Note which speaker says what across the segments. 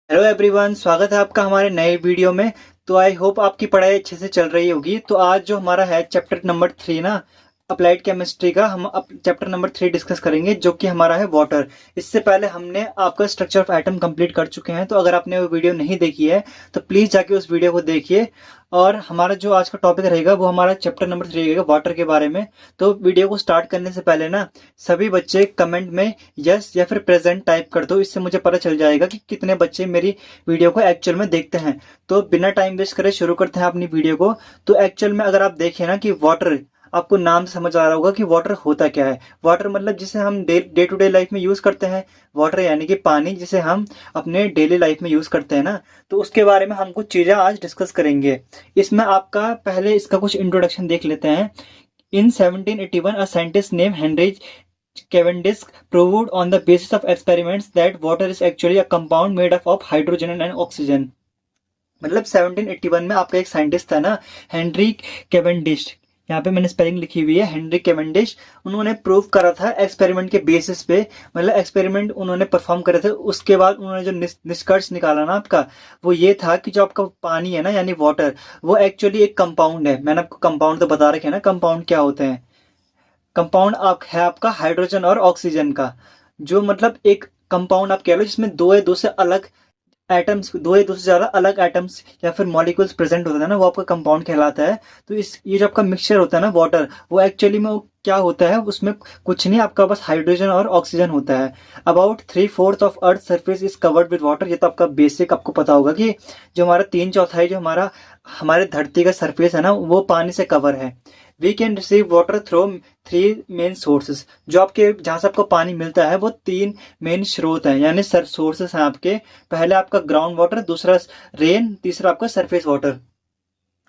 Speaker 1: Hello everyone, स्वागत है आपका हमारे नए वीडियो में। तो आई होप आपकी पढ़ाई अच्छे से चल रही होगी। तो आज जो हमारा है चैप्टर नंबर 3 ना, अप्लाइड केमिस्ट्री का, हम चैप्टर नंबर 3 डिस्कस करेंगे जो कि हमारा है वाटर। इससे पहले हमने आपका स्ट्रक्चर ऑफ एटम कंप्लीट कर चुके हैं। तो अगर आपने वो वीडियो नहीं देखी है तो प्लीज़ जाके उस वीडियो को देखिए। और हमारा जो आज का टॉपिक रहेगा वो हमारा चैप्टर नंबर 3 रहेगा, वाटर के बारे में। तो वीडियो को स्टार्ट करने से पहले ना सभी बच्चे कमेंट में यस या फिर प्रेजेंट टाइप कर दो। इससे मुझे पता चल जाएगा कि कितने बच्चे मेरी वीडियो को एक्चुअल में देखते हैं। तो बिना टाइम वेस्ट करे शुरू करते हैं अपनी वीडियो को। तो एक्चुअल में अगर आप देखें ना कि वाटर, आपको नाम से समझ आ रहा होगा कि वाटर होता क्या है। वाटर मतलब जिसे हम डे टू डे लाइफ में यूज करते हैं। वाटर यानी कि पानी, जिसे हम अपने डेली लाइफ में यूज करते हैं ना। तो उसके बारे में हम कुछ चीजें आज डिस्कस करेंगे। इसमें आपका पहले इसका कुछ इंट्रोडक्शन देख लेते हैं। In 1781, a scientist named Henry Cavendish proved on the basis of experiments that water is actually a compound made up of hydrogen and oxygen। मतलब 1781 में आपका एक साइंटिस्ट था ना, हेनरी केवेंडिश। यहाँ पे मैंने स्पेलिंग लिखी हुई है, हेनरी केवेंडिश। उन्होंने प्रूव करा था एक्सपेरिमेंट के बेसिस पे। मतलब एक्सपेरिमेंट उन्होंने परफॉर्म करे थे, उसके बाद उन्होंने जो निष्कर्ष निकाला ना आपका, वो ये था कि जो आपका पानी है ना, यानी वाटर, वो एक्चुअली एक कंपाउंड है। मैंने आपको कंपाउंड तो बता रखे हैं ना, कंपाउंड क्या होते हैं। कंपाउंड आप है आपका हाइड्रोजन और ऑक्सीजन का। जो मतलब एक कंपाउंड आप कह लो जिसमें दो या दो से अलग एटम्स, दो या दो से ज्यादा अलग एटम्स या फिर मॉलिक्यूल्स प्रेजेंट होता है ना, वो आपका कंपाउंड कहलाता है। तो इस ये जो आपका मिक्सचर होता है ना वाटर, वो एक्चुअली में वो क्या होता है, उसमें कुछ नहीं, आपका बस हाइड्रोजन और ऑक्सीजन होता है। About 3/4 of earth surface is covered with water. ये तो आपका बेसिक आपको पता होगा कि जो हमारा 3/4 जो हमारे धरती का सरफेस है ना, वो पानी से कवर है। We can receive water through 3 main sources. जो आपके जहां से आपको पानी मिलता है वो 3 मेन स्रोत हैं, यानी सर सोर्सेस हैं आपके। पहले आपका ग्राउंड वाटर, दूसरा रेन, तीसरा आपका सरफेस वाटर।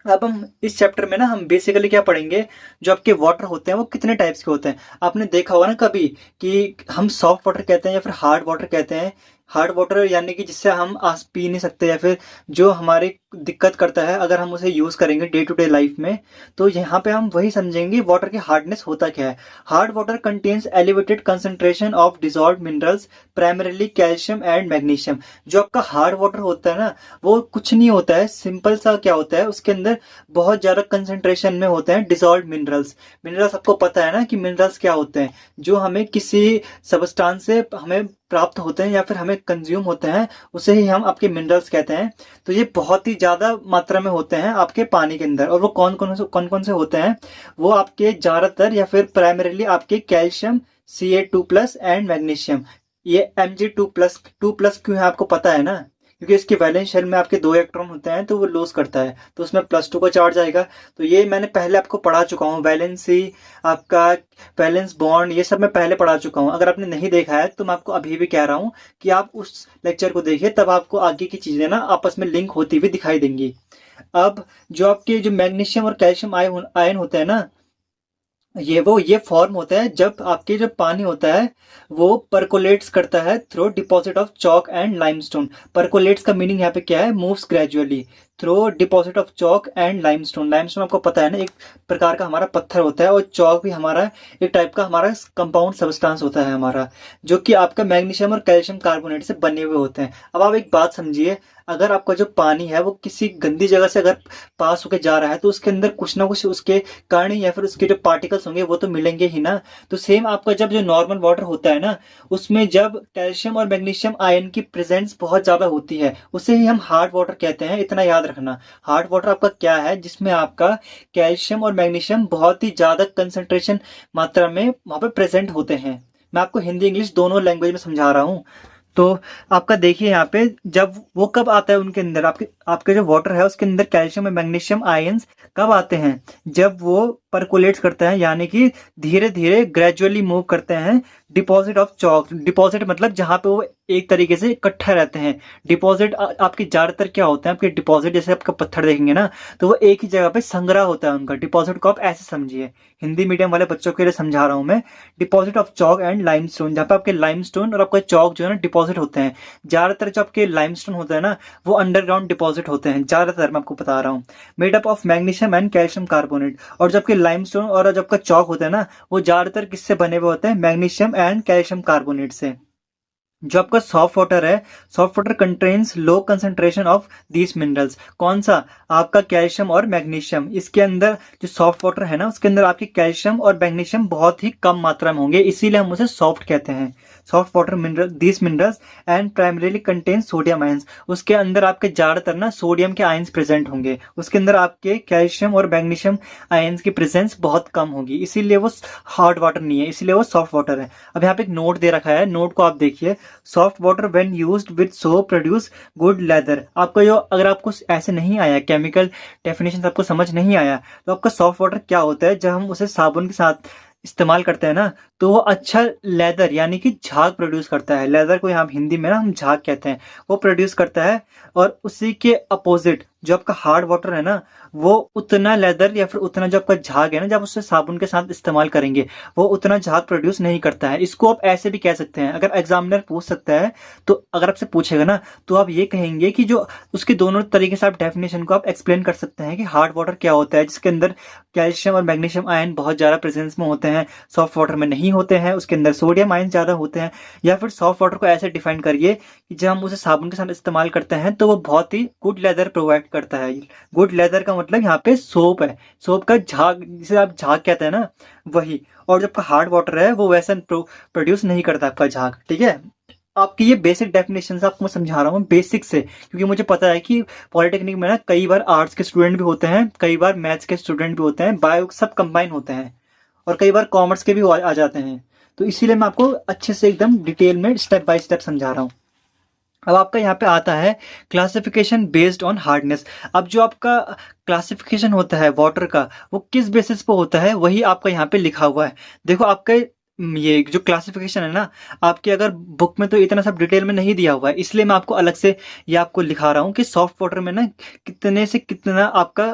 Speaker 1: अब हम इस चैप्टर में ना हम बेसिकली क्या पढ़ेंगे, जो आपके वाटर होते हैं वो कितने टाइप्स के होते हैं। आपने देखा होगा ना कभी कि हम सॉफ्ट वाटर कहते हैं या फिर हार्ड वाटर कहते हैं। हार्ड वाटर यानी कि जिससे हम आज पी नहीं सकते, या फिर जो हमारी दिक्कत करता है अगर हम उसे यूज करेंगे डे टू डे लाइफ में। तो यहाँ पे हम वही समझेंगे वाटर की हार्डनेस होता क्या है। Hard water contains elevated concentration of dissolved minerals, primarily calcium and magnesium. जो आपका हार्ड वाटर होता है ना, वो कुछ नहीं होता है, सिंपल सा क्या होता है, उसके अंदर बहुत ज्यादा कंसंट्रेशन में होते हैं डिसॉल्व्ड मिनरल्स। मिनरल्स आपको पता है ना कि मिनरल्स क्या होते हैं, जो हमें किसी सबस्टांस से हमें प्राप्त होते हैं या फिर हमें कंज्यूम होते हैं, उसे ही हम आपके मिनरल्स कहते हैं। तो ये बहुत ही ज्यादा मात्रा में होते हैं आपके पानी के अंदर। और वो कौन कौन से होते हैं, वो आपके ज्यादातर या फिर प्राइमरीली आपके कैल्शियम, Ca2+ एंड मैग्नीशियम। ये Mg2+, क्यों है आपको पता है ना, क्योंकि इसके वैलेंस शेल में आपके 2 इलेक्ट्रॉन होते हैं, तो वो लूज करता है, तो उसमें +2 का चार्ज आएगा। तो ये मैंने पहले आपको पढ़ा चुका हूँ, वैलेंसी, आपका वैलेंस बॉन्ड, ये सब मैं पहले पढ़ा चुका हूँ। अगर आपने नहीं देखा है तो मैं आपको अभी भी कह रहा हूँ कि आप उस लेक्चर को देखिए, तब आपको आगे की चीजें ना आपस में लिंक होती हुई दिखाई देंगी। अब जो आपके जो मैग्नीशियम और कैल्शियम आयन होते हैं ना, ये फॉर्म होता है जब आपके जो पानी होता है वो परकोलेट्स करता है through deposit of chalk and limestone. Percolates का मीनिंग यहाँ पे क्या है, moves gradually through deposit of chalk and limestone. Limestone आपको पता है ना, एक प्रकार का हमारा पत्थर होता है, और चॉक भी हमारा एक टाइप का हमारा कंपाउंड सब्सटेंस होता है हमारा, जो कि आपका मैग्नीशियम और कैल्शियम कार्बोनेट से बने हुए होते हैं। अब आप एक बात समझिए, अगर आपका जो पानी है वो किसी गंदी जगह से अगर पास होकर जा रहा है, तो उसके अंदर कुछ ना कुछ उसके कण या फिर उसके जो पार्टिकल्स होंगे वो तो मिलेंगे ही ना। तो सेम आपका जब जो नॉर्मल वाटर होता है ना, उसमें जब कैल्शियम और मैग्नीशियम आयन की प्रेजेंस बहुत ज्यादा होती है, उसे ही हम हार्ड वाटर कहते हैं। इतना याद रखना, हार्ड वाटर आपका क्या है, जिसमें आपका कैल्शियम और मैग्नीशियम बहुत ही ज्यादा कंसंट्रेशन मात्रा में वहां पर प्रेजेंट होते हैं। मैं आपको हिंदी इंग्लिश दोनों लैंग्वेज में समझा रहा हूँ। तो आपका देखिए यहाँ पे, जब वो कब आता है उनके अंदर, आपके आपके जो वाटर है उसके अंदर कैल्शियम और मैग्नीशियम आयंस कब आते हैं, जब वो परकोलेट्स करते हैं, यानी कि धीरे धीरे ग्रेजुअली मूव करते हैं डिपॉजिट ऑफ चॉक। डिपॉजिट मतलब जहां पे वो एक तरीके से इकट्ठा रहते हैं। डिपॉजिट आपके ज्यादातर क्या होते हैं, आपके डिपॉजिट जैसे आपका पत्थर देखेंगे ना, तो वो एक ही जगह पे संग्रह होता है उनका। डिपॉजिट को आप ऐसे समझिए, हिंदी मीडियम वाले बच्चों के लिए समझा रहा हूं मैं। Deposit of chalk and limestone, जहाँ पे आपके लाइमस्टोन और आपका चॉक जो है ना डिपॉजिट होते हैं। ज्यादातर जो आपके लाइमस्टोन होता है ना, वो अंडरग्राउंड डिपॉजिट होते हैं ज्यादातर, मैं आपको बता रहा हूँ। Made up of magnesium and calcium carbonate. और जबकि लाइमस्टोन और जब का चॉक होता है ना, वो ज्यादातर किससे बने हुए होते हैं, मैग्नीशियम एंड कैल्शियम कार्बोनेट से। जो आपका सॉफ्ट वाटर है, soft water contains low concentration of these minerals. कौन सा? आपका कैल्शियम और मैग्नीशियम। इसके अंदर जो सॉफ्ट वाटर है ना, उसके अंदर आपके कैल्शियम और मैग्नीशियम बहुत ही कम मात्रा में होंगे, इसीलिए हम उसे सॉफ्ट कहते हैं। Soft water mineral these minerals and primarily contain sodium ions. उसके अंदर आपके ज़्यादातर ना सोडियम के आयंस प्रेजेंट होंगे, उसके अंदर आपके कैल्शियम और मैग्नीशियम आयंस की प्रेजेंस बहुत कम होगी, इसीलिए वो हार्ड वाटर नहीं है, इसीलिए वो सॉफ्ट वाटर है। अब यहाँ पे एक नोट दे रखा है, नोट को आप देखिए। Soft water when used with soap produce good leather. आपको जो, अगर आपको ऐसे नहीं आया, केमिकल डेफिनेशन आपको समझ नहीं आया, तो आपका सॉफ्ट वाटर क्या होता है? जब हम उसे साबुन के साथ इस्तेमाल करते हैं ना, तो वो अच्छा लेदर यानी कि झाग प्रोड्यूस करता है। लेदर को यहाँ हिंदी में ना हम झाग कहते हैं, वो प्रोड्यूस करता है। और उसी के अपोजिट जो आपका हार्ड वाटर है ना, वो उतना लेदर या फिर उतना जो आपका झाग है ना, जब उससे साबुन के साथ इस्तेमाल करेंगे, वो उतना झाग प्रोड्यूस नहीं करता है। इसको आप ऐसे भी कह सकते हैं, अगर एग्जामिनर पूछ सकता है तो, अगर आपसे पूछेगा ना, तो आप ये कहेंगे कि जो उसके दोनों तरीके से आप डेफिनेशन को आप एक्सप्लेन कर सकते हैं कि हार्ड वाटर क्या होता है, जिसके अंदर कैल्शियम और मैग्नीशियम आयन बहुत ज़्यादा प्रेजेंस में होते हैं, सॉफ्ट वाटर में नहीं होते हैं, उसके अंदर सोडियम आयन ज़्यादा होते हैं। या फिर सॉफ्ट वाटर को ऐसे डिफाइन करिए कि जब हम उसे साबुन के साथ इस्तेमाल करते हैं तो वो बहुत ही गुड लेदर प्रोवाइड करता है। गुड लेदर का मतलब यहाँ पे सोप है, सोप का झाग, जिसे आप झाग कहते हैं ना, वही। और जब का हार्ड वाटर है वो वैसा प्रोड्यूस नहीं करता आपका झाग, ठीक है। आपकी ये बेसिक डेफिनेशन आपको मैं समझा रहा हूँ बेसिक से, क्योंकि मुझे पता है कि पॉलिटेक्निक में ना कई बार आर्ट्स के स्टूडेंट भी होते हैं, कई बार मैथ्स के स्टूडेंट भी होते हैं, बायो सब कंबाइन होते हैं, और कई बार कॉमर्स के भी आ जाते हैं। तो इसीलिए मैं आपको अच्छे से एकदम डिटेल में स्टेप बाय स्टेप समझा रहा हूँ। अब आपका यहाँ पे आता है क्लासिफिकेशन बेस्ड ऑन हार्डनेस। अब जो आपका क्लासिफिकेशन होता है वाटर का, वो किस बेसिस पे होता है, वही आपका यहाँ पे लिखा हुआ है। देखो आपके ये जो क्लासिफिकेशन है ना, आपके अगर बुक में तो इतना सब डिटेल में नहीं दिया हुआ है, इसलिए मैं आपको अलग से ये आपको लिखा रहा हूँ कि सॉफ्ट वाटर में ना कितने से कितना आपका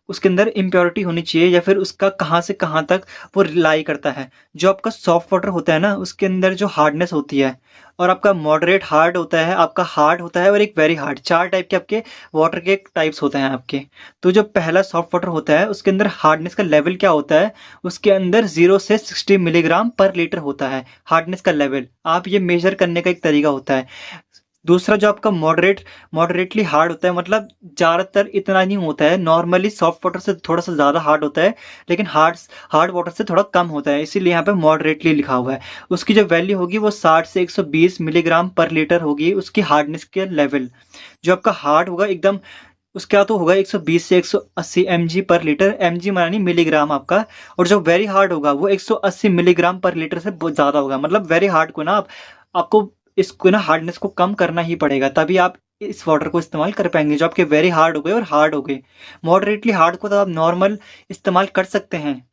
Speaker 1: उसके अंदर इम्प्योरिटी होनी चाहिए, या फिर उसका कहाँ से कहाँ तक वो रिलाई करता है। जो आपका सॉफ्ट वाटर होता है ना, उसके अंदर जो हार्डनेस होती है, और आपका मॉडरेट हार्ड होता है, आपका हार्ड होता है, और एक वेरी हार्ड, 4 टाइप के आपके वाटर के टाइप्स होते हैं आपके। तो जो पहला सॉफ्ट वाटर होता है, उसके अंदर हार्डनेस का लेवल क्या होता है? उसके अंदर 0 से 60 मिलीग्राम पर लीटर होता है हार्डनेस का लेवल। आप ये मेजर करने का एक तरीका होता है। दूसरा जो आपका मॉडरेटली हार्ड होता है, मतलब ज़्यादातर इतना नहीं होता है, नॉर्मली सॉफ्ट वाटर से थोड़ा सा ज़्यादा हार्ड होता है, लेकिन हार्ड वाटर से थोड़ा कम होता है, इसीलिए यहाँ पे मॉडरेटली लिखा हुआ है। उसकी जो वैल्यू होगी वो 60 से 120 मिलीग्राम पर लीटर होगी, उसकी हार्डनेस के लेवल। जो आपका हार्ड होगा एकदम, उसका तो होगा 120 से 180 mg पर लीटर, mg मानी मिलीग्राम आपका। और जो वेरी हार्ड होगा वो 180 मिलीग्राम पर लीटर से बहुत ज़्यादा होगा। मतलब वेरी हार्ड को ना आपको इसको ना हार्डनेस को कम करना ही पड़ेगा, तभी आप इस वाटर को इस्तेमाल कर पाएंगे। जो आपके वेरी हार्ड हो गए और हार्ड हो गए, मॉडरेटली हार्ड को तो आप नॉर्मल इस्तेमाल कर सकते हैं,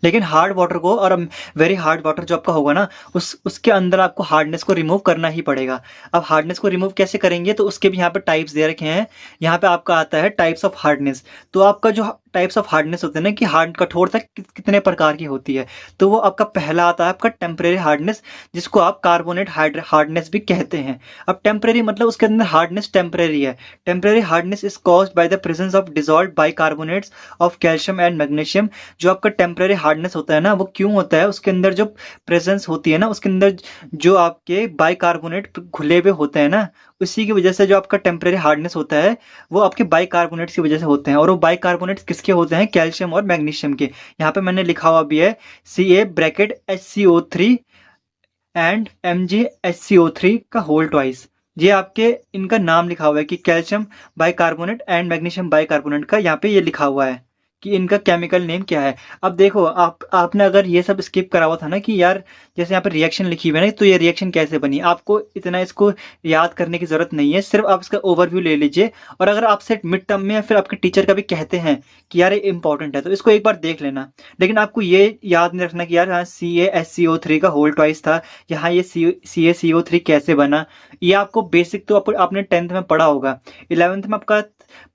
Speaker 1: लेकिन हार्ड वाटर को और वेरी हार्ड वाटर जो आपका होगा ना, उसके अंदर आपको हार्डनेस को रिमूव करना ही पड़ेगा। अब हार्डनेस को रिमूव कैसे करेंगे, तो उसके भी यहाँ पे टाइप्स दे रखे हैं। यहाँ पे आपका आता है टाइप्स ऑफ हार्डनेस। तो आपका जो टाइप्स ऑफ हार्डनेस होते हैं ना, कि हार्ड कठोरता कितने प्रकार की होती है, तो वो आपका पहला आता है आपका टेम्परेरी हार्डनेस, जिसको आप कार्बोनेट हार्डनेस भी कहते हैं। अब टेम्परेरी मतलब उसके अंदर हार्डनेस टेम्परेरी है। Temporary hardness is caused by the presence of dissolved bicarbonates of calcium and magnesium. जो आपका टेम्परेरी हार्डनेस होता है ना, वो क्यों होता है? उसके अंदर जो प्रेजेंस होती है ना, उसके अंदर जो आपके बाइकार्बोनेट घुले हुए होते हैं ना, उसी की वजह से जो आपका टेम्परेरी हार्डनेस होता है वो आपके बाइकार्बोनेट्स की वजह से होते हैं। और वो बाइकार्बोनेट्स किसके होते हैं? कैल्शियम और मैग्नीशियम के। यहाँ पे मैंने लिखा हुआ भी है Ca(HCO3) एंड MgHCO3 का होल ट्वाइस। ये आपके इनका नाम लिखा हुआ है कि calcium bicarbonate and magnesium bicarbonate का यहाँ पे ये लिखा हुआ है कि इनका केमिकल नेम क्या है। अब देखो आपने अगर ये सब स्किप करा हुआ था ना, कि यार जैसे यहाँ पे रिएक्शन लिखी हुई है ना, तो ये रिएक्शन कैसे बनी, आपको इतना इसको याद करने की जरूरत नहीं है, सिर्फ आप इसका ओवरव्यू ले लीजिए। और अगर आपसे मिड टर्म में या फिर आपके टीचर कभी कहते हैं कि यार ये इंपॉर्टेंट है, तो इसको एक बार देख लेना। लेकिन आपको ये याद नहीं रखना कि यार हाँ CaSCO3 का होल ट्वाइस था, यहाँ ये CaCO3 कैसे बना। ये आपको बेसिक तो आपने 10th में पढ़ा होगा, 11th में आपका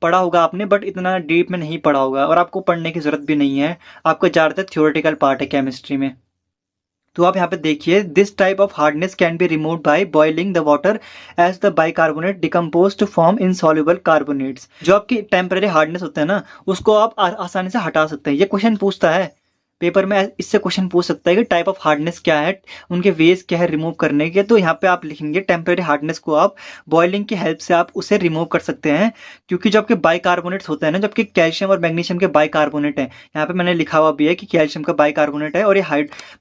Speaker 1: पढ़ा होगा आपने, बट इतना डीप में नहीं पढ़ा होगा, और आपको पढ़ने की जरूरत भी नहीं है। आपका ज़्यादातर थ्योरेटिकल पार्ट है केमिस्ट्री में। तो आप यहाँ पे देखिए, this type of hardness can be remove by boiling the water as the bicarbonate decompose to form insoluble carbonates. जो आपकी टेम्परेरी हार्डनेस होता है ना, उसको आप आसानी से हटा सकते हैं। ये क्वेश्चन पूछता है, पेपर में इससे क्वेश्चन पूछ सकता है कि टाइप ऑफ हार्डनेस क्या है, उनके वेज क्या है रिमूव करने के। तो यहाँ पे आप लिखेंगे टेम्परेरी हार्डनेस को आप बॉइलिंग की हेल्प से आप उसे रिमूव कर सकते हैं, क्योंकि जो आपके बाइकार्बोनेट्स होते हैं ना, जबकि कैल्शियम और मैग्नीशियम के बाइकार्बोनेट है, यहाँ पे मैंने लिखा हुआ भी है कि कैल्शियम का बाइकार्बोनेट है और ये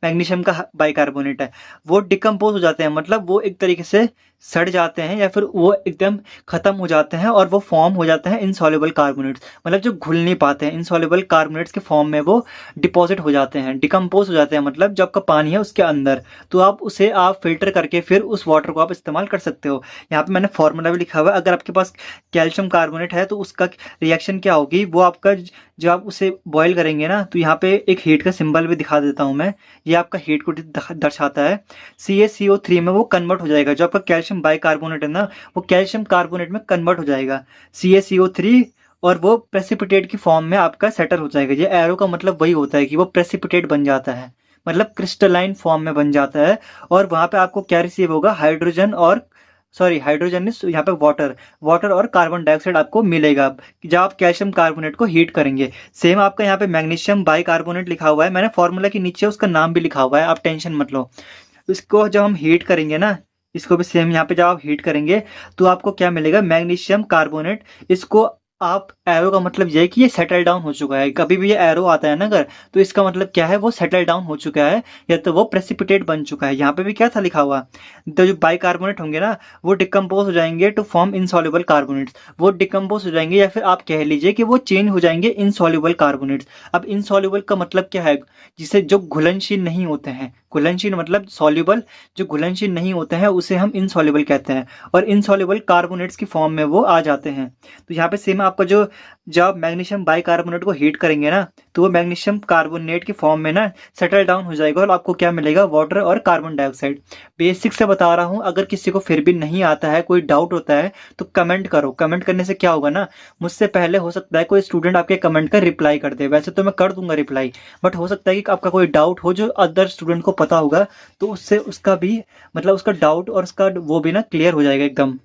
Speaker 1: मैग्नीशियम का बाइकार्बोनेट है, वो डिकम्पोज हो जाते हैं, मतलब वो एक तरीके से सड़ जाते हैं या फिर वो एकदम खत्म हो जाते हैं और वो फॉर्म हो जाते हैं इनसॉल्युबल कार्बोनेट्स, मतलब जो घुल नहीं पाते हैं, इनसॉल्युबल कार्बोनेट्स के फॉर्म में वो डिपॉजिट हो जाते हैं, डिकम्पोज हो जाते हैं, मतलब जो आपका पानी है उसके अंदर। तो आप उसे आप फिल्टर करके फिर उस वाटर को आप इस्तेमाल कर सकते हो। यहाँ पे मैंने फॉर्मूला भी लिखा हुआ है, अगर आपके पास कैल्शियम कार्बोनेट है तो उसका रिएक्शन क्या होगी, वो आपका जब आप उसे बॉईल करेंगे ना, तो यहाँ पे एक हीट का सिंबल भी दिखा देता हूँ मैं, ये आपका हीट को दर्शाता है। CaCO3 में वो कन्वर्ट हो जाएगा, जो आपका कैल्शियम बाइकार्बोनेट है ना, वो कैल्शियम कार्बोनेट में कन्वर्ट हो जाएगा CaCO3, और वो प्रेसिपिटेट की फॉर्म में आपका सेटल हो जाएगा। ये एरो का मतलब वही होता है कि वो प्रेसिपिटेट बन जाता है, मतलब क्रिस्टलाइन फॉर्म में बन जाता है। और वहाँ पे आपको क्या रिसीव होगा, हाइड्रोजन इस यहाँ पे वाटर और कार्बन डाइऑक्साइड आपको मिलेगा जब आप कैल्शियम कार्बोनेट को हीट करेंगे। सेम आपका यहाँ पे मैग्नीशियम बाइकार्बोनेट लिखा हुआ है, मैंने फॉर्मूला के नीचे उसका नाम भी लिखा हुआ है, आप टेंशन मत लो। इसको जब हम हीट करेंगे ना, इसको भी सेम यहाँ पे जब आप हीट करेंगे तो आपको क्या मिलेगा, मैग्नीशियम कार्बोनेट। इसको आप एरो का मतलब ये है कि ये सेटल डाउन हो चुका है, कभी भी ये एरो आता है ना अगर, तो इसका मतलब क्या है, वो सेटल डाउन हो चुका है या तो वो प्रेसिपिटेट बन चुका है। यहाँ पे भी क्या था लिखा हुआ, तो जो बाइकार्बोनेट होंगे ना वो डिकम्पोज हो जाएंगे टू फॉर्म इनसॉल्युबल कार्बोनेट्स, वो डिकम्पोज हो जाएंगे या फिर आप कह लीजिए कि वो चेंज हो जाएंगे इनसॉल्युबल कार्बोनेट्स। अब इनसॉल्युबल का मतलब क्या है, जिसे जो घुलनशील नहीं होते हैं, घुलनशील मतलब सॉल्युबल, जो घुलनशील नहीं होते हैं उसे हम इनसॉल्युबल कहते हैं, और इनसॉल्युबल कार्बोनेट्स की फॉर्म में वो आ जाते हैं। तो यहाँ पे सेम आपका जो जब मैग्नीशियम बाइकार्बोनेट को हीट करेंगे ना, तो वो मैग्नीशियम कार्बोनेट की फॉर्म में ना सेटल डाउन हो जाएगा और आपको क्या मिलेगा, वाटर और कार्बन डाइऑक्साइड। बेसिक से बता रहा हूँ, अगर किसी को फिर भी नहीं आता है, कोई डाउट होता है तो कमेंट करो। कमेंट करने से क्या होगा ना, मुझसे पहले हो सकता है कोई स्टूडेंट आपके कमेंट का रिप्लाई कर दे, वैसे तो मैं कर दूंगा रिप्लाई, बट हो सकता है कि आपका कोई डाउट हो जो अदर स्टूडेंट को पता होगा, तो उससे उसका भी मतलब उसका डाउट और उसका वो भी ना क्लियर हो जाएगा एकदम।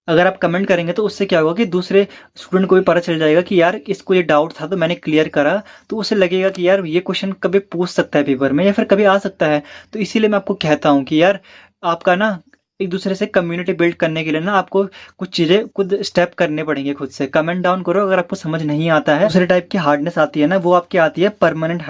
Speaker 1: अगर आप कमेंट करेंगे तो उससे क्या होगा कि दूसरे स्टूडेंट को भी पता चल जाएगा कि यार इसको ये डाउट था तो मैंने क्लियर करा, तो उसे लगेगा कि यार ये क्वेश्चन कभी पूछ सकता है पेपर में या फिर कभी आ सकता है। तो इसीलिए मैं आपको कहता हूँ कि यार आपका ना एक दूसरे से कम्युनिटी बिल्ड करने के लिए ना आपको कुछ चीज़ें खुद स्टेप करने पड़ेंगे, खुद से कमेंट डाउन करो अगर आपको समझ नहीं आता है। दूसरे टाइप की हार्डनेस आती है ना, वो आपकी आती है परमानेंट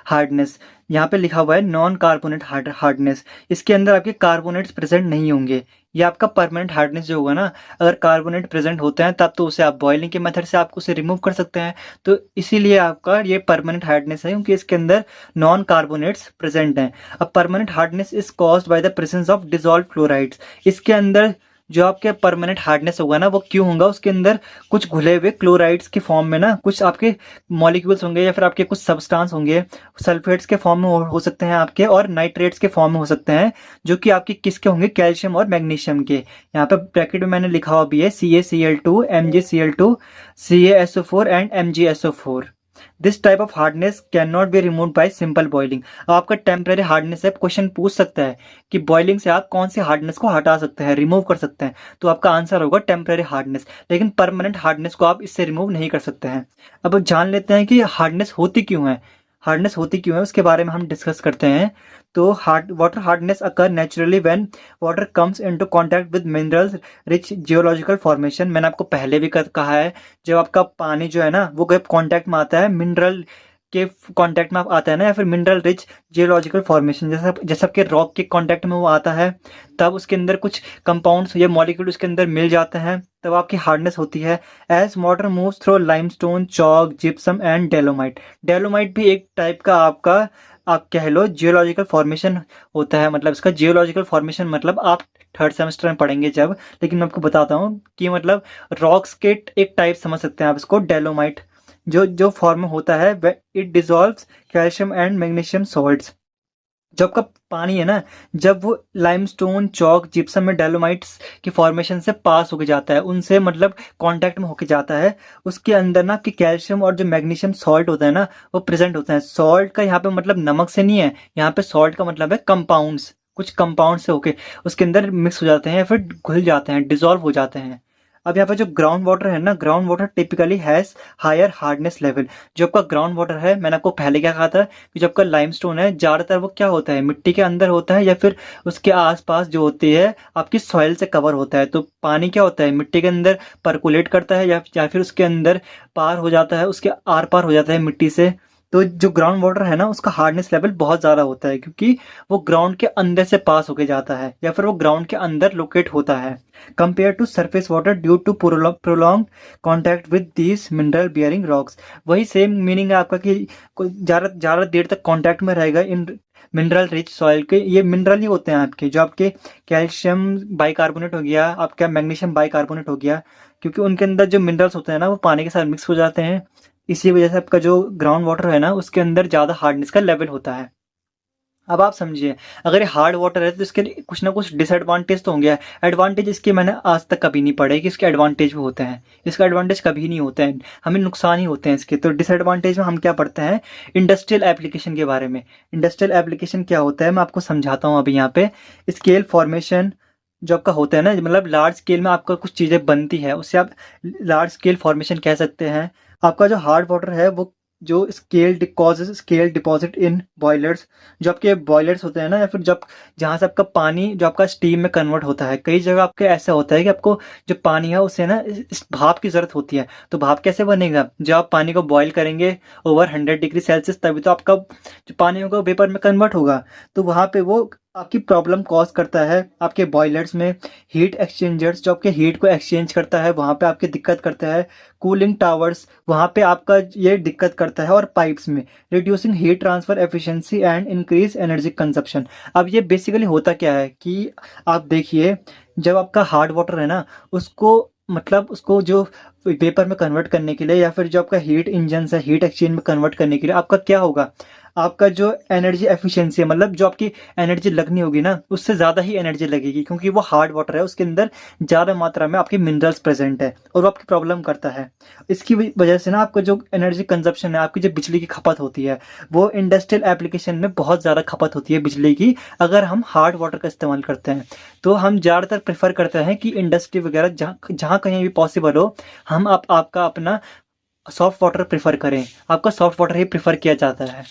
Speaker 1: हार्डनेस। यहाँ पे लिखा हुआ है नॉन कार्बोनेट हार्डनेस, इसके अंदर आपके कार्बोनेट्स प्रेजेंट नहीं होंगे। ये आपका परमानेंट हार्डनेस जो होगा ना, अगर कार्बोनेट प्रेजेंट होते हैं तब तो उसे आप बॉइलिंग के मेथड से आप उसे रिमूव कर सकते हैं। तो इसीलिए आपका ये परमानेंट हार्डनेस है, क्योंकि इसके अंदर नॉन कार्बोनेट्स प्रेजेंट हैं। अब permanent hardness is caused by the presence of dissolved chlorides. इसके अंदर जो आपके परमानेंट हार्डनेस होगा ना, वो क्यों होगा, उसके अंदर कुछ घुले हुए क्लोराइड्स के फॉर्म में ना कुछ आपके मॉलिक्यूल्स होंगे या फिर आपके कुछ सब्सटेंस होंगे, सल्फेट्स के फॉर्म में हो सकते हैं आपके, और नाइट्रेट्स के फॉर्म में हो सकते हैं, जो कि आपके किसके होंगे, कैल्शियम और मैग्नीशियम के। यहाँ पे ब्रैकेट में मैंने लिखा हुआ भी है CaCl2, MgCl2, CaSO4 and MgSO4। This type of hardness can not be remove bye simple boiling. अब आपका टेम्परेरी हार्डनेस है, क्वेश्चन पूछ सकता है कि बॉइलिंग से आप कौन सी हार्डनेस को हटा सकते हैं, रिमूव कर सकते हैं, तो आपका आंसर होगा टेम्परेरी हार्डनेस। लेकिन परमानेंट हार्डनेस को आप इससे रिमूव नहीं कर सकते हैं। अब जान लेते हैं कि हार्डनेस होती क्यों है, हार्डनेस होती क्यों है उसके बारे में हम डिस्कस करते हैं। तो water hardness occur naturally when water comes into contact with minerals rich geological formation. मैंने आपको पहले भी कहा है, जब आपका पानी जो है ना वो जब कांटेक्ट में आता है, मिनरल के कांटेक्ट में आता है ना, या फिर मिनरल रिच जियोलॉजिकल फॉर्मेशन, जैसा आपके रॉक के कांटेक्ट में वो आता है, तब उसके अंदर कुछ कंपाउंड्स या मॉलिक्यूल उसके अंदर मिल जाते हैं, तब आपकी हार्डनेस होती है। As water moves through limestone, chalk, gypsum and dolomite. Dolomite भी एक टाइप का आपका आप कह लो जियोलॉजिकल फॉर्मेशन होता है, मतलब इसका जियोलॉजिकल फॉर्मेशन मतलब आप थर्ड सेमेस्टर में पढ़ेंगे जब, लेकिन मैं आपको बताता हूँ कि मतलब रॉक्स के एक टाइप समझ सकते हैं आप इसको, डेलोमाइट जो जो फॉर्म होता है, it dissolves calcium and magnesium salts. जो आपका पानी है ना, जब वो लाइमस्टोन, चॉक, जिप्सम में डेलोमाइट्स की फॉर्मेशन से पास होके जाता है, उनसे मतलब कांटेक्ट में होके जाता है, उसके अंदर ना कि कैल्शियम और जो मैग्नीशियम सॉल्ट होता है ना वो प्रेजेंट होता है। सॉल्ट का यहाँ पे मतलब नमक से नहीं है, यहाँ पे सॉल्ट का मतलब है कंपाउंड्स, कुछ कंपाउंड से होके उसके अंदर मिक्स हो जाते हैं या फिर घुल जाते हैं, डिजॉल्व हो जाते हैं। अब यहाँ पे जो ग्राउंड वाटर है ना, ground water typically has higher hardness level. जो आपका ग्राउंड वाटर है, मैंने आपको पहले क्या कहा था कि जो आपका लाइमस्टोन है ज़्यादातर वो क्या होता है, मिट्टी के अंदर होता है या फिर उसके आसपास जो होती है आपकी सॉइल से कवर होता है। तो पानी क्या होता है, मिट्टी के अंदर परकुलेट करता है या फिर उसके अंदर पार हो जाता है, उसके आर पार हो जाता है मिट्टी से। तो जो ग्राउंड वाटर है ना, उसका हार्डनेस लेवल बहुत ज़्यादा होता है, क्योंकि वो ग्राउंड के अंदर से पास होके जाता है या फिर वो ग्राउंड के अंदर लोकेट होता है, compare to surface water due to prolong contact with these mineral bearing rocks. वही सेम मीनिंग है आपका कि ज़्यादा ज़्यादा देर तक कॉन्टैक्ट में रहेगा इन मिनरल रिच सॉइल के। ये मिनरल ही होते हैं आपके, जो आपके कैल्शियम बाइकार्बोनेट हो गया, आपका मैग्नीशियम बाइकार्बोनेट हो गया, क्योंकि उनके अंदर जो मिनरल्स होते हैं ना वो पानी के साथ मिक्स हो जाते हैं। इसी वजह से आपका जो ग्राउंड वाटर है ना, उसके अंदर ज़्यादा हार्डनेस का लेवल होता है। अब आप समझिए, अगर ये हार्ड वाटर है तो इसके कुछ ना कुछ डिसएडवांटेज तो होंगे। एडवांटेज इसके मैंने आज तक कभी नहीं पढ़े कि इसके एडवांटेज भी होते हैं। इसका एडवांटेज कभी नहीं होते हैं, हमें नुकसान ही होते हैं इसके। तो डिसएडवांटेज में हम क्या पढ़ते हैं, इंडस्ट्रियल एप्लीकेशन के बारे में। इंडस्ट्रियल एप्लीकेशन क्या होता है मैं आपको समझाता हूँ अभी यहाँ पे। स्केल फॉर्मेशन जो आपका होता है ना, मतलब लार्ज स्केल में आपका कुछ चीज़ें बनती है, उससे आप लार्ज स्केल फॉर्मेशन कह सकते हैं। आपका जो हार्ड वाटर है वो जो स्केल डिपॉजिट इन बॉयलर्स, जो आपके बॉयलर्स होते हैं ना, या फिर जब जहाँ से आपका पानी जो आपका स्टीम में कन्वर्ट होता है। कई जगह आपके ऐसा होता है कि आपको जो पानी है उससे ना इस भाप की ज़रूरत होती है। तो भाप कैसे बनेगा, जब आप पानी को बॉयल करेंगे ओवर 100 डिग्री सेल्सियस, तभी तो आपका जो पानी होगा वेपर में कन्वर्ट होगा। तो वहाँ पे वो आपकी प्रॉब्लम कॉज करता है आपके बॉयलर्स में। हीट एक्सचेंजर्स जो आपके हीट को एक्सचेंज करता है, वहाँ पे आपकी दिक्कत करता है। कूलिंग टावर्स, वहाँ पे आपका ये दिक्कत करता है। और पाइप्स में reducing heat transfer efficiency and increase energy consumption. अब ये बेसिकली होता क्या है कि आप देखिए, जब आपका हार्ड वाटर है ना, उसको मतलब उसको जो वेपर में कन्वर्ट करने के लिए, या फिर जो आपका हीट इंजन है हीट एक्सचेंज में कन्वर्ट करने के लिए, आपका क्या होगा, आपका जो एनर्जी एफिशिएंसी है, मतलब जो आपकी एनर्जी लगनी होगी ना, उससे ज़्यादा ही एनर्जी लगेगी, क्योंकि वो हार्ड वाटर है, उसके अंदर ज़्यादा मात्रा में आपके मिनरल्स प्रेजेंट है और वो आपकी प्रॉब्लम करता है। इसकी वजह से ना आपका जो एनर्जी कंजप्शन है, आपकी जो बिजली की खपत होती है, वो इंडस्ट्रियल एप्लीकेशन में बहुत ज़्यादा खपत होती है बिजली की, अगर हम हार्ड वाटर का इस्तेमाल करते हैं। तो हम ज़्यादातर प्रेफर करते हैं कि इंडस्ट्री वगैरह जहाँ जहाँ कहीं भी पॉसिबल हो, हम आपका अपना सॉफ्ट वाटर प्रेफर करें। आपका सॉफ्ट वाटर ही प्रेफर किया जाता है।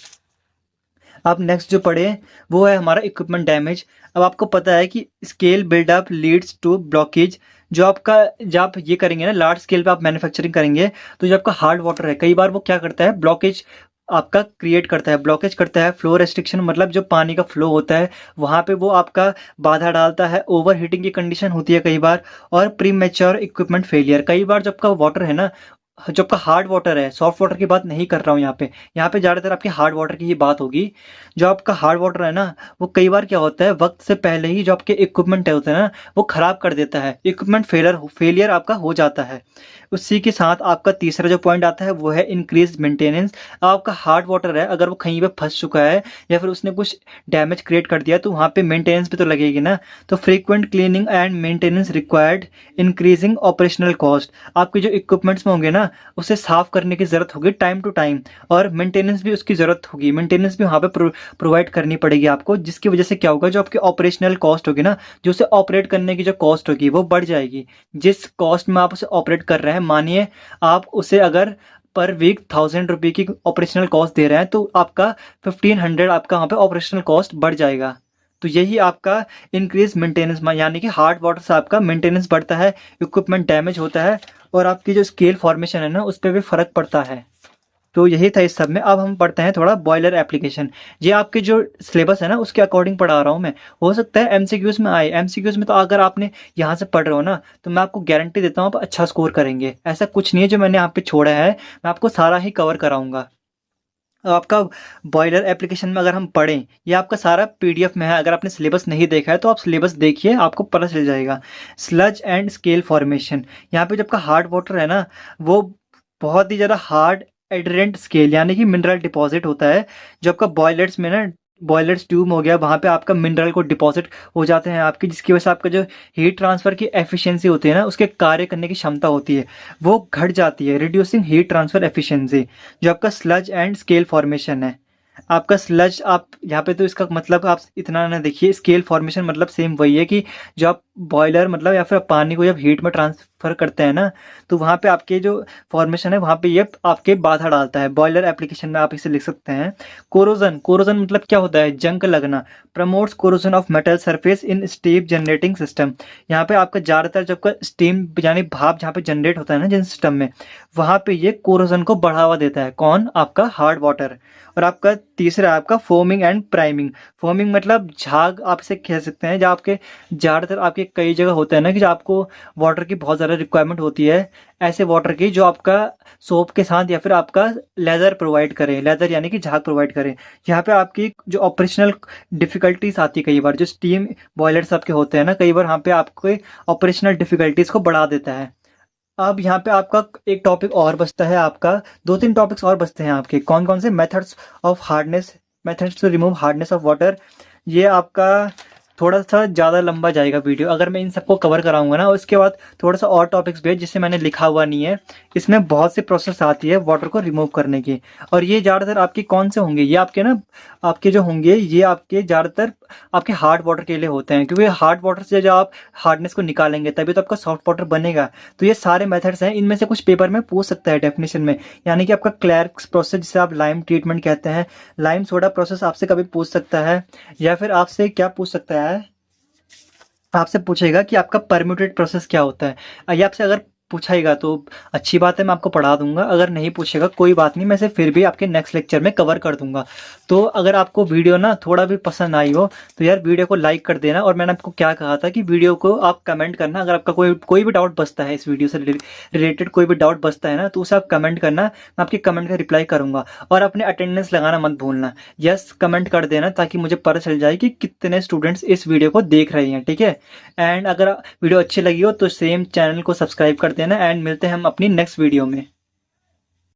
Speaker 1: अब नेक्स्ट जो पढ़े वो है हमारा इक्विपमेंट डैमेज। अब आपको पता है कि scale buildup leads to blockage. जो आपका जब आप ये करेंगे ना, लार्ज स्केल पे आप मैन्युफैक्चरिंग करेंगे, तो जो आपका हार्ड वाटर है, कई बार वो क्या करता है, ब्लॉकेज आपका क्रिएट करता है, ब्लॉकेज करता है। फ्लो रेस्ट्रिक्शन, मतलब जो पानी का फ्लो होता है वहाँ पे वो आपका बाधा डालता है। ओवर हीटिंग की कंडीशन होती है कई बार। और प्री मैच्योर इक्विपमेंट फेलियर, कई बार जब आपका वाटर है ना, जो आपका हार्ड वाटर है, सॉफ्ट वाटर की बात नहीं कर रहा हूँ यहाँ पे ज़्यादातर आपकी हार्ड वाटर की ही बात होगी। जो आपका हार्ड वाटर है ना, वो कई बार क्या होता है, वक्त से पहले ही जो आपके इक्विपमेंट होते हैं ना, वो ख़राब कर देता है। इक्विपमेंट फेलियर आपका हो जाता है। उसी के साथ आपका तीसरा जो पॉइंट आता है वो है इंक्रीज मेंटेनेंस। आपका हार्ड वाटर है, अगर वो कहीं पे फंस चुका है या फिर उसने कुछ डैमेज क्रिएट कर दिया, तो वहाँ पे मेंटेनेंस भी तो लगेगी ना। तो frequent cleaning and maintenance required, increasing operational cost. आपके जो इक्विपमेंट्स में होंगे ना, उसे साफ करने की ज़रूरत होगी टाइम टू टाइम, और मेंटेनेंस भी उसकी ज़रूरत होगी। मेंटेनेंस भी वहाँ पे प्रोवाइड करनी पड़ेगी आपको, जिसकी वजह से क्या होगा, जो आपकी ऑपरेशनल कॉस्ट होगी ना, जो उसे ऑपरेट करने की जो कॉस्ट होगी वो बढ़ जाएगी। जिस कॉस्ट में आप उसे ऑपरेट कर रहे हैं, मानिए आप उसे अगर पर वीक 1000 रुपये की ऑपरेशनल कॉस्ट दे रहे हैं, तो आपका 1500 आपका वहाँ पे ऑपरेशनल कॉस्ट बढ़ जाएगा। तो यही आपका इंक्रीज मेंटेनेंस, यानी कि हार्ड वाटर से आपका मेंटेनेंस बढ़ता है, इक्विपमेंट डैमेज होता है, और आपकी जो स्केल फॉर्मेशन है ना, उस पर भी फ़र्क पड़ता है। तो यही था इस सब में। अब हम पढ़ते हैं थोड़ा बॉयलर एप्लीकेशन। ये आपके जो सिलेबस है ना, उसके अकॉर्डिंग पढ़ा रहा हूँ मैं। हो सकता है एमसीक्यूज़ में आए। एमसीक्यूज़ में तो अगर आपने यहाँ से पढ़ रहे हो ना, तो मैं आपको गारंटी देता हूँ आप अच्छा स्कोर करेंगे। ऐसा कुछ नहीं है जो मैंने यहाँ पे छोड़ा है, मैं आपको सारा ही कवर कराऊंगा। आपका बॉयलर एप्लीकेशन में अगर हम पढ़ें, ये आपका सारा पीडीएफ में है। अगर आपने सिलेबस नहीं देखा है तो आप सिलेबस देखिए, आपको पता चल जाएगा। स्लज एंड स्केल फॉर्मेशन, यहाँ पे जब का हार्ड वाटर है ना, वो बहुत ही ज़्यादा हार्ड एडरेंट स्केल यानी कि मिनरल डिपॉजिट होता है। जो आपका बॉयलर्स में ना, बॉयलर्स ट्यूब हो गया, वहाँ पे आपका मिनरल को डिपॉजिट हो जाते हैं आपकी, जिसकी वजह से आपका जो हीट ट्रांसफ़र की एफिशिएंसी होती है ना, उसके कार्य करने की क्षमता होती है, वो घट जाती है। Reducing heat transfer efficiency. जो आपका स्लज एंड स्केल फॉर्मेशन है, आपका स्लज, आप यहाँ पे तो इसका मतलब आप इतना ना देखिए, स्केल फॉर्मेशन मतलब सेम वही है कि जो आप बॉयलर मतलब या फिर पानी को जब हीट में ट्रांसफर करते हैं ना, तो वहाँ पे आपके जो फॉर्मेशन है वहाँ पे ये आपके बाधा डालता है। बॉयलर एप्लीकेशन में आप इसे लिख सकते हैं। कोरोजन, कोरोजन मतलब क्या होता है, जंग लगना। Promotes corrosion of metal surface in steam generating system. यहाँ पे आपका ज़्यादातर जब का स्टीम यानी भाप जहाँ पे जनरेट होता है ना जिन सिस्टम में, वहाँ पे ये कोरोजन को बढ़ावा देता है। कौन? आपका हार्ड वाटर। और आपका तीसरा है आपका फोमिंग एंड प्राइमिंग। फोमिंग मतलब झाग आप इसे कह सकते हैं, जब आपके ज़्यादातर आपके कई जगह होते हैं ना कि जो आपको वाटर की बहुत ज़्यादा रिक्वायरमेंट होती है, ऐसे वाटर की जो आपका सोप के साथ या फिर आपका लेदर प्रोवाइड करें, लेदर यानी कि झाग प्रोवाइड करें। यहाँ पे आपकी जो ऑपरेशनल डिफिकल्टीज आती है कई बार, जो स्टीम बॉयलर्स आपके होते हैं ना, कई बार यहाँ पे आपके ऑपरेशनल डिफिकल्टीज को बढ़ा देता है। अब यहाँ पे आपका एक टॉपिक और बचता है, आपका 2-3 टॉपिक्स और बचते हैं आपके। कौन कौन से? Methods of hardness, methods to remove hardness of water. ये आपका थोड़ा सा ज़्यादा लंबा जाएगा वीडियो अगर मैं इन सबको कवर कराऊंगा ना। उसके बाद थोड़ा सा और टॉपिक्स भी है जिससे मैंने लिखा हुआ नहीं है। इसमें बहुत सी प्रोसेस आती है वाटर को रिमूव करने की, और ये ज़्यादातर आपके कौन से होंगे, ये आपके ना आपके जो होंगे ये आपके ज़्यादातर आपके हार्ड वाटर के लिए होते हैं, क्योंकि हार्ड वाटर से जब आप हार्डनेस को निकालेंगे तभी तो आपका सॉफ्ट वाटर बनेगा। तो ये सारे मेथड्स हैं, इनमें से कुछ पेपर में पूछ सकता है डेफिनेशन में, यानी कि आपका क्लैर्क्स प्रोसेस जिसे आप लाइम ट्रीटमेंट कहते हैं, लाइम सोडा प्रोसेस आपसे कभी पूछ सकता है, या फिर आपसे क्या पूछ सकता है, आपसे पूछेगा कि आपका परम्यूटेड प्रोसेस क्या होता है। ये आपसे अगर पूछेगा तो अच्छी बात है, मैं आपको पढ़ा दूंगा। अगर नहीं पूछेगा कोई बात नहीं, मैं इसे फिर भी आपके नेक्स्ट लेक्चर में कवर कर दूंगा। तो अगर आपको वीडियो ना थोड़ा भी पसंद आई हो तो यार वीडियो को लाइक कर देना। और मैंने आपको क्या कहा था कि वीडियो को आप कमेंट करना, अगर आपका कोई भी डाउट बचता है, इस वीडियो से रिलेटेड कोई भी डाउट बचता है ना, तो उसे आप कमेंट करना, मैं आपके कमेंट का रिप्लाई करूंगा। और अपने अटेंडेंस लगाना मत भूलना, यस कमेंट कर देना, ताकि मुझे पता चल जाए कि कितने स्टूडेंट्स इस वीडियो को देख रहे हैं, ठीक है। एंड अगर वीडियो अच्छी लगी हो तो सेम चैनल को सब्सक्राइब कर देना। एंड मिलते हैं हम अपनी नेक्स्ट वीडियो में।